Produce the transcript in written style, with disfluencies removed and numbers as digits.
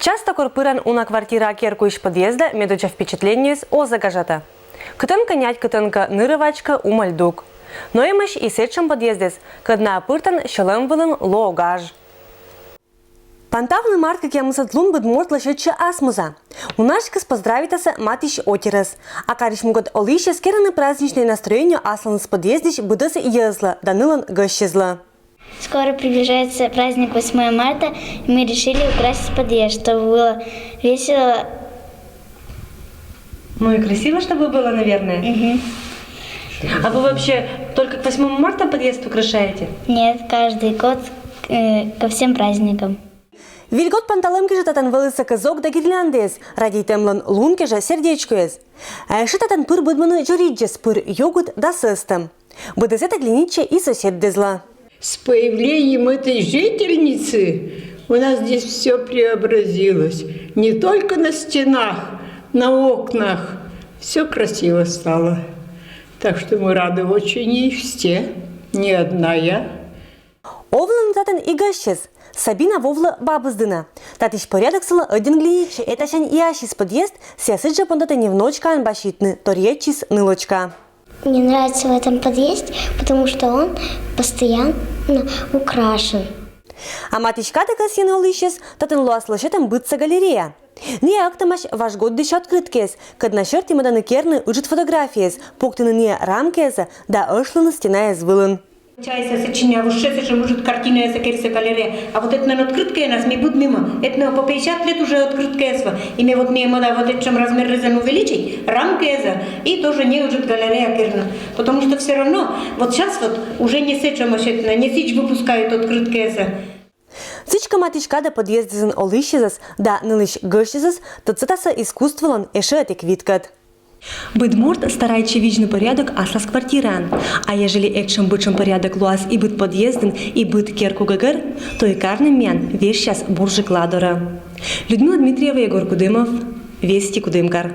Часто корпыран уна квартира керку из подъезда медуча впечатление с о загажата. Кытынка нять кытынка нырывачка умальдук. Но имаш и сетшим подъездес, кадна апыртан шалым вылын лоогаж. Пантавны марка кемысат лун быдморт лашетче асмуза. Унашкас поздравитаса матиш отирас. А каришмугод олище скераны праздничное настроение аслан с подъездищ быдаса езла, данылан гощезла. Скоро приближается праздник 8 марта, и мы решили украсить подъезд, чтобы было весело. Ну и красиво, чтобы было, наверное. Угу. А вы вообще только к 8 марта подъезд украшаете? Нет, каждый год ко всем праздникам. Вильгот панталымки же татан вылыса казок да гирляндес, ради темлан лунки же сердечкуез. А еще татан пыр будманы журиджес пыр йогурт да сыстым. Будезета глиниче и сосед дезла. С появлением этой жительницы у нас здесь все преобразилось. Не только на стенах, на окнах. Все красиво стало. Так что мы рады очень и все, не одна я. Овлан татан и гащез. Сабина Вовла бабыздына. Татиш порядок сыла один глиниче. Это шань и ашис подъезд, сясыджа пондата невночка анбашитны, торьечис нылочка. Мне нравится в этом подъезде, потому что он постоянно украшен. А матичка така сена олыщес, татан луас лошетам бытса галерея. Не актамаш ваш год дыш открыткес, кад на шерти маданы керны уджит фотографиес, пуктыны не рамкеза, да ошланы стена из вылын. Чайся сочинял, шесть же может картина из акерса галерея, а вот это на открытке нас мы будем мимо. Это на по 50 лет уже открытка сва. И мы вот не мода вот этим размер резан увеличить, рамка эза, и тоже не уже галерея керна. Потому что все равно вот сейчас вот уже не сеча машетна, не сич выпускают открытка эза. Цичка матичка да подъездезен олыщезас, да нылыш гощезас, то цитаса искусстволан эше этик виткат. Быдморт стараючи вічний порядок аслас квартиран. А ежели экшем бычем порядок луас и быт подъезден, и быт керку гагар, то и карным мян весь сейчас буржик ладора. Людмила Дмитриева, Егор Кудымов, Вести Кудымкар.